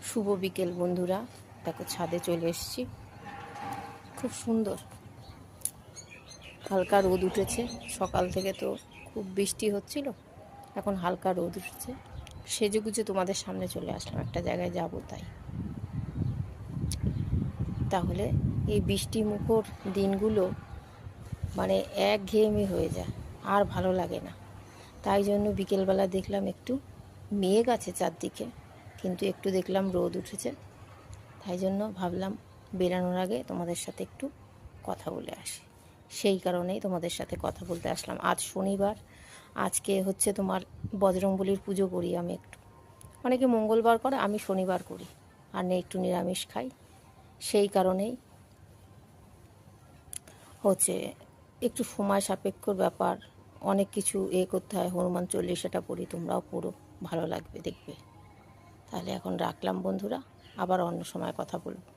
শুভ বিকেল বন্ধুরা, দেখো ছাদে চলে এসেছি। খুব সুন্দর হালকা রোদ উঠেছে। সকাল থেকে তো খুব বৃষ্টি হচ্ছিল, এখন হালকা রোদ উঠেছে। সেজেগুজে তোমাদের সামনে চলে আসলাম, একটা জায়গায় যাব তাই। তাহলে এই বৃষ্টি মুখর দিনগুলো মানে একঘেয়েমি হয়ে যায়, আর ভালো লাগে না। তাই জন্য বিকেলবেলা দেখলাম একটু মেঘ আছে চারদিকে, কিন্তু একটু দেখলাম রোদ উঠেছে। তাই জন্য ভাবলাম বেরানোর আগে তোমাদের সাথে একটু কথা বলে আসি। সেই কারণেই তোমাদের সাথে কথা বলতে আসলাম। আজ শনিবার, আজকে হচ্ছে তোমার বজরংবলীর পুজো করি আমি একটু। অনেকে মঙ্গলবার করে, আমি শনিবার করি, আর একটু নিরামিষ খাই। সেই কারণেই হচ্ছে একটু সময় সাপেক্ষর ব্যাপার, অনেক কিছু করতে হয়। হনুমান চল্লিশাটা পড়ি, তোমরাও পড়ো, ভালো লাগবে দেখবে। তাহলে এখন রাখলাম বন্ধুরা, আবার অন্য সময় কথা বলবো।